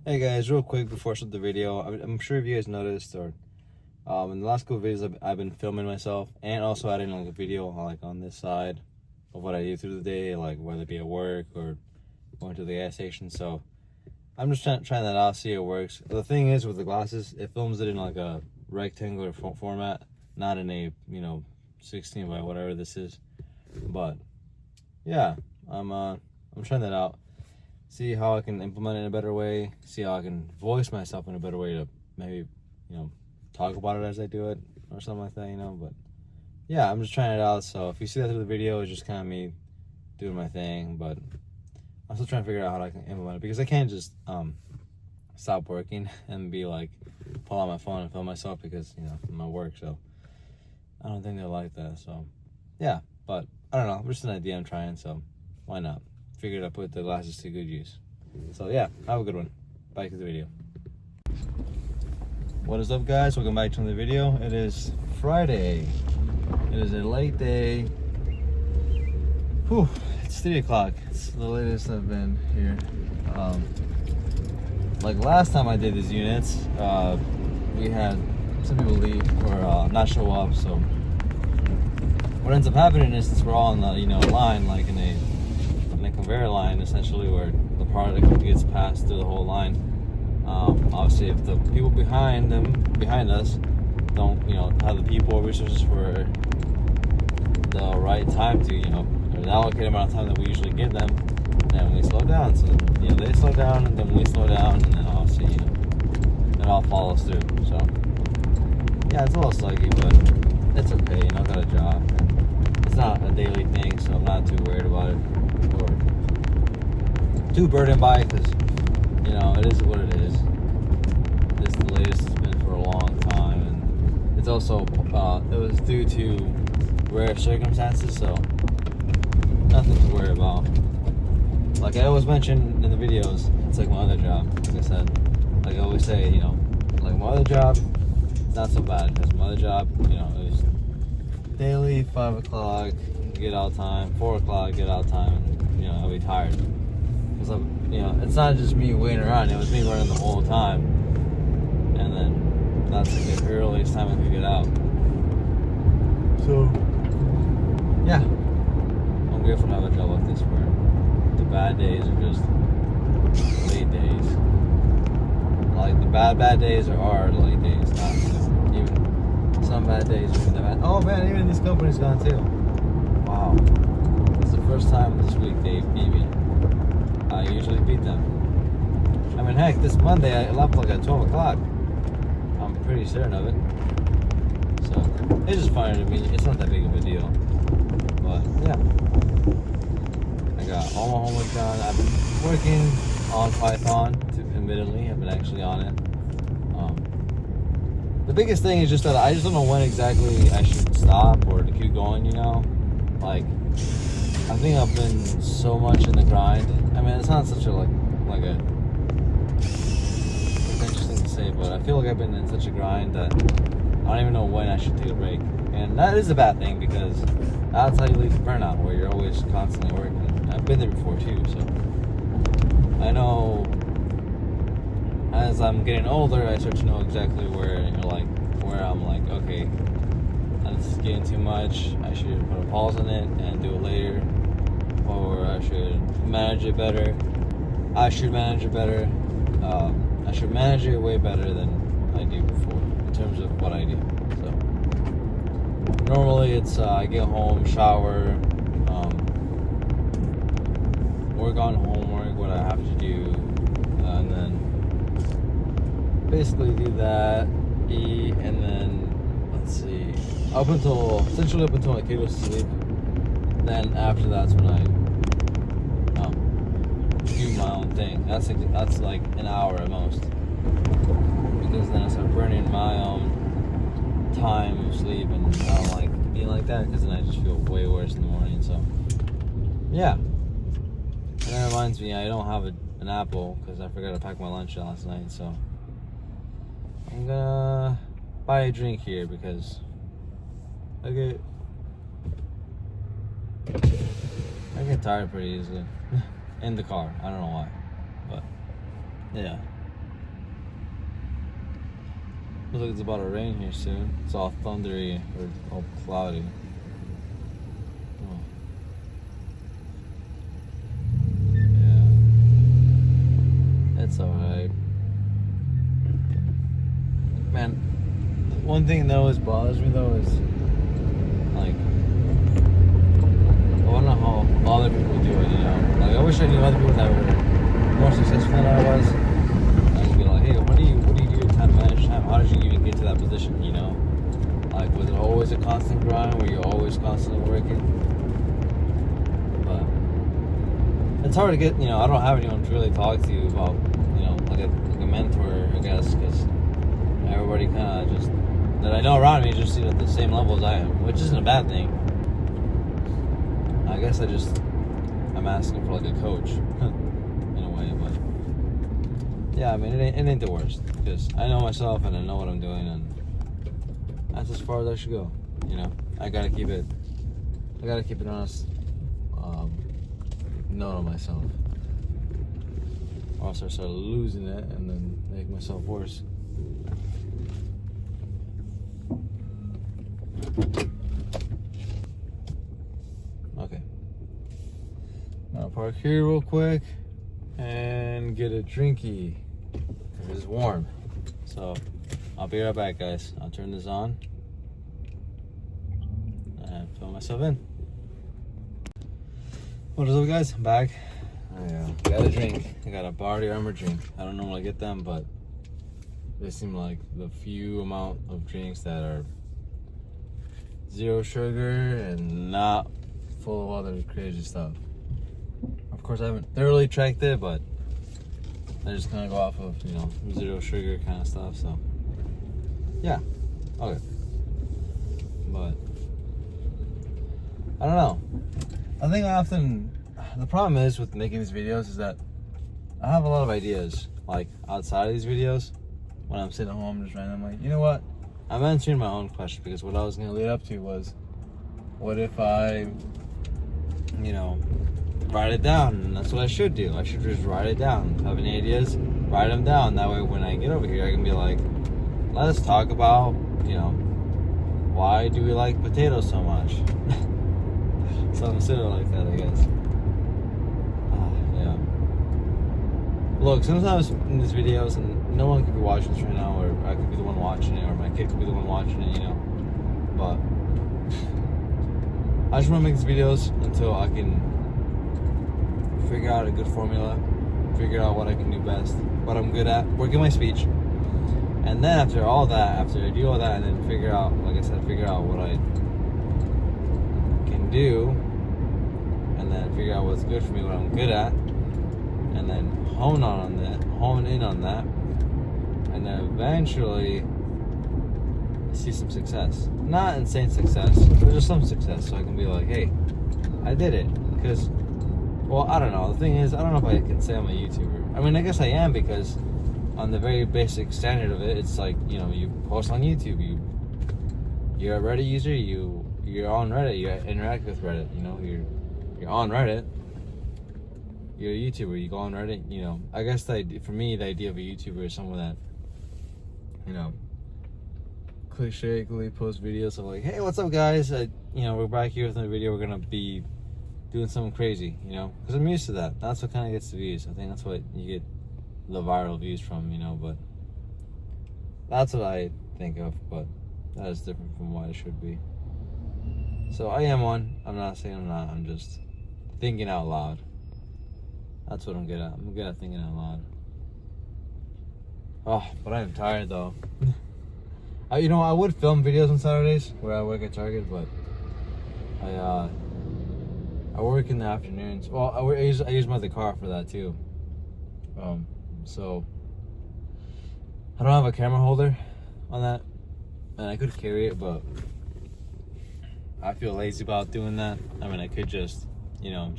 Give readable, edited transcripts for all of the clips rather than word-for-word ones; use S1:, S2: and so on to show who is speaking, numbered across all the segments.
S1: Hey guys, real quick before I start the video, I'm sure if you guys noticed, or in the last couple of videos, I've been filming myself and also adding like a video like on this side of what I do through the day, like whether it be at work or going to the gas station. So I'm just trying that out, see if it works. The thing is with the glasses, it films it in like a rectangular format, not in a 16 by whatever this is. But yeah, I'm trying that out. See how I can implement it in a better way, see how I can voice myself in a better way to maybe, talk about it as I do it or something like that, but yeah, I'm just trying it out. So if you see that through the video, it's just kind of me doing my thing, but I'm still trying to figure out how I can implement it because I can't just stop working and be like, pull out my phone and film myself because, my work, so I don't think they'll like that. So yeah, but I don't know, just an idea I'm trying, so why not? Figured I'd put the glasses to good use. So yeah, have a good one. Back to the video. What is up, guys? Welcome back to another video. It is Friday. It is a late day. Whew, it's 3 o'clock. It's the latest I've been here. Like last time I did these units, we had some people leave or not show up. So what ends up happening is, since we're all in the line, like in a conveyor line, essentially, where the product gets passed through the whole line. Obviously, if the people behind us don't have the people or resources for the right time to or the allocated amount of time that we usually give them, then we slow down. So they slow down, and then we slow down, and then obviously it all follows through. So yeah, it's a little sluggy, but it's okay. I got a job. It's not a daily thing, so I'm not too worried about it or too burdened by it, because it is what it is. This is the latest it's been for a long time, and it's also it was due to rare circumstances, so nothing to worry about. Like I always mention in the videos, it's like my other job. Like I said, like I always say, like my other job, it's not so bad, because my other job, it was daily 5 o'clock, get out time, 4 o'clock, get out time, and I'll be tired. Because it's not just me waiting around, it was me running the whole time. And then that's like the earliest time I could get out. So yeah, I'm grateful to have a job like this where the bad days are just late days. Like the bad days are late days, not even some bad days are even the bad. Oh man, even this company's gone too. Wow. It's the first time this week they beat me. I usually beat them. I mean, heck, this Monday I left like at 12 o'clock. I'm pretty certain of it. So, it's just funny to me. It's not that big of a deal. But, yeah. I got all my homework done. I've been working on Python, admittedly. I've been actually on it. The biggest thing is just that I just don't know when exactly I should stop or to keep going, Like, I think I've been so much in the grind. I mean, it's not such a like a interesting to say, but I feel like I've been in such a grind that I don't even know when I should take a break. And that is a bad thing, because that's how you lead to burnout, where you're always constantly working. I've been there before too, so I know as I'm getting older, I start to know exactly where I'm like, okay, this is getting too much. I should put a pause on it and do it later, or I should manage it better. I should manage it better. I should manage it way better than I do before in terms of what I do. So normally it's I get home, shower, work on homework, what I have to do, and then basically do that, eat, and then let's see, essentially up until my kid goes to sleep. Then after that's when I do my own thing. That's like an hour at most, because then I start burning my own time of sleep, and I don't like being like that, because then I just feel way worse in the morning. So yeah, and that reminds me, I don't have an apple because I forgot to pack my lunch last night, so I'm gonna buy a drink here because I get tired pretty easily in the car. I don't know why, but yeah. Looks like it's about to rain here soon. It's all thundery or all cloudy. Oh. Yeah. It's alright. Man, one thing that always bothers me though is like I wonder how other people do it, you know? Like I wish I knew other people that were more successful than I was. I'd be like, hey, what do you do to time manage time? How did you even get to that position, you know? Like, was it always a constant grind? Were you always constantly working? But it's hard to get, you know, I don't have anyone to really talk to you about, you know, like a mentor, I guess, because everybody kind of just, that I know around me just, you know, at the same level as I am, which isn't a bad thing. I guess I'm asking for like a coach in a way, but yeah, I mean, it ain't the worst because I know myself and I know what I'm doing, and that's as far as I should go. You know, I gotta keep it honest, note on myself, or else I start losing it and then make myself worse. Okay, I'll park here real quick and get a drinky. It's warm, so I'll be right back, guys. I'll turn this on and fill myself in. What is up, guys? I'm back. I got a drink. I got a Body Armor drink. I don't normally get them, but they seem like the few amount of drinks that are zero sugar and not full of other crazy stuff. Of course, I haven't thoroughly tracked it, but I just kind of go off of, you know, zero sugar kind of stuff. So, yeah, okay. But I don't know. I think the problem is with making these videos is that I have a lot of ideas, like outside of these videos, when I'm sitting at home just randomly. You know what? I'm answering my own question because what I was going to lead up to was, what if I, you know, write it down? And that's what I should do. I should just write it down. If I have any ideas, write them down. That way when I get over here, I can be like, let's talk about, you know, why do we like potatoes so much? Something similar like that, I guess. Yeah. Look, sometimes in these videos, and no one could be watching this right now, or I could be the one watching it, or my kid could be the one watching it, you know. But I just want to make these videos until I can figure out a good formula, figure out what I can do best, what I'm good at, working my speech. And then after I do all that, and then figure out, like I said, figure out what I can do, and then figure out what's good for me, what I'm good at, and then hone in on that, and then eventually see some success. Not insane success, but just some success, so I can be like, hey, I did it. Because, well, I don't know. The thing is, I don't know if I can say I'm a YouTuber. I mean, I guess I am, because on the very basic standard of it, it's like, you know, you post on YouTube, you're a Reddit user, you're on Reddit, you interact with Reddit, you know, you're on Reddit, you're a YouTuber, you go on Reddit, you know. I guess for me, the idea of a YouTuber is someone that, you know, cliché post videos of like, hey, what's up, guys? You know, we're back here with another video. We're gonna be doing something crazy, you know, because I'm used to that. That's what kind of gets the views. I think that's what you get the viral views from, you know. But that's what I think of. But that is different from what it should be. So I am one. I'm not saying I'm not. I'm just thinking out loud. That's what I'm good at. I'm good at thinking out loud. Oh, but I am tired though. You know, I would film videos on Saturdays where I work at Target, but I work in the afternoons. Well, I use my other car for that too. So I don't have a camera holder on that, and I could carry it, but I feel lazy about doing that. I mean, I could just, you know,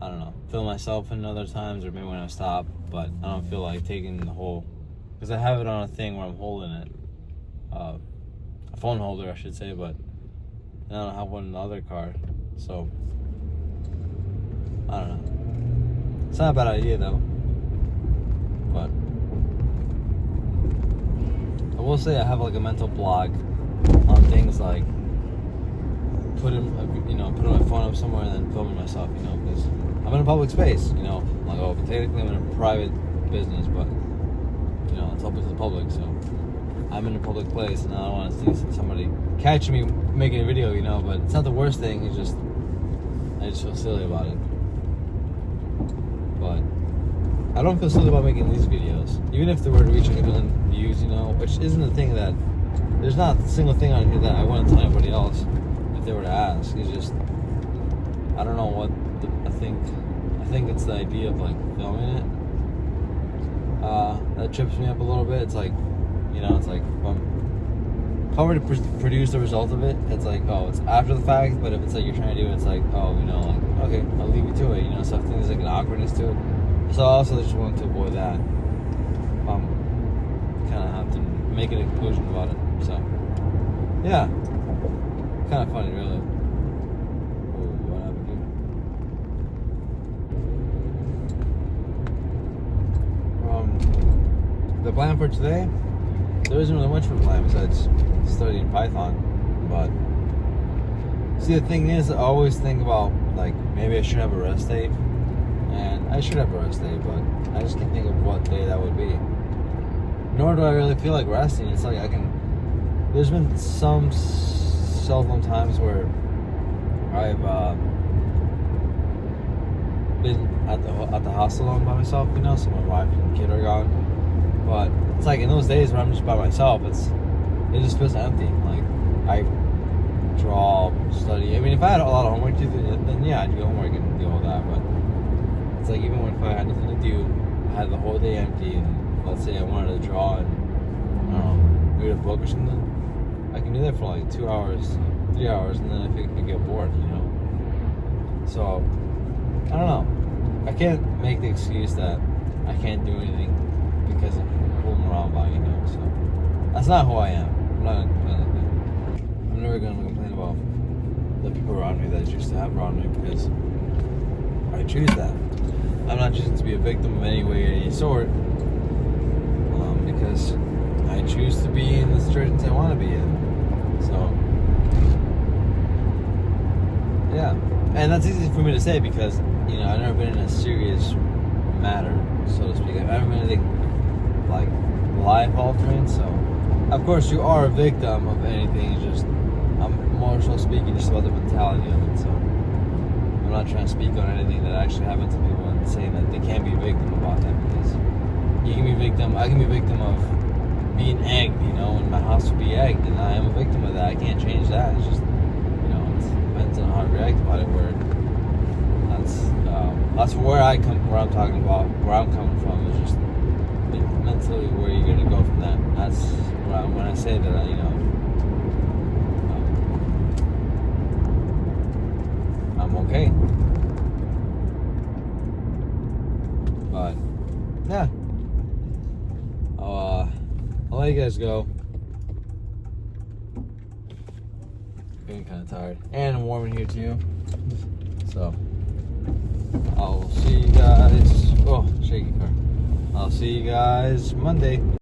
S1: I don't know, film myself in other times, or maybe when I stop, but I don't feel like taking the whole, because I have it on a thing where I'm holding it, a phone holder, I should say, but I don't have one in the other car, so I don't know. It's not a bad idea though, but will say I have like a mental block on things like putting my phone up somewhere and then filming myself, because I'm in a public space, like, oh, technically I'm in a private business, but it's open to the public, so I'm in a public place and I don't want to see somebody catch me making a video, but it's not the worst thing. It's just I just feel silly about it. But I don't feel silly about making these videos, even if they were to reach like 1 million views, which isn't the thing that there's not a single thing on here that I want to tell anybody else if they were to ask. It's just I don't know what I think it's the idea of like filming it that trips me up a little bit. It's like it's like if I were to produce the result of it, it's like, oh, it's after the fact. But if it's like you're trying to do it, it's like, oh, like, okay, I'll leave you to it, so I think there's like an awkwardness to it. So I also just want to avoid that. Kind of have to make a conclusion about it. So yeah, kind of funny, really. Oh, what happened here? The plan for today, there isn't really much for the plan besides studying Python. But see, the thing is, I always think about like maybe I should have a rest day, and I should have a rest day, but I just can't think of what day that would be. Nor do I really feel like resting. It's like there's been some seldom times where I've been at the house alone by myself, so my wife and kid are gone. But it's like in those days where I'm just by myself, it just feels empty. Like I draw, study. I mean, if I had a lot of homework to do, then yeah, I'd do homework and do all that. But it's like even if I had nothing to do, I had the whole day empty, and let's say I wanted to draw and I don't know, read a book or something, I can do that for like 2 hours, 3 hours, and then I get bored, So I don't know. I can't make the excuse that I can't do anything because of who I'm around by, So that's not who I am. I'm not gonna complain like that. I'm never gonna complain about the people around me that I choose to have around me because I choose that. I'm not choosing to be a victim of any way, any sort, because I choose to be in the situations I want to be in. So yeah, and that's easy for me to say because I've never been in a serious matter, so to speak. I've never been anything like life altering. So of course you are a victim of anything. It's just I'm more so speaking just about the mentality of it. So I'm not trying to speak on anything that actually happened to people and saying that they can't be a victim about that, because you can be a victim. I can be a victim of being egged, and my house would be egged, and I am a victim of that. I can't change that. It's just it depends on how I react about it. Where that's where I'm talking about, where I'm coming from. Is just mentally where you're gonna go from that. That's when I say that I'm okay. But yeah, I'll let you guys go. Getting kind of tired, and I'm warm in here too. So I'll see you guys. Oh, shaky car. I'll see you guys Monday.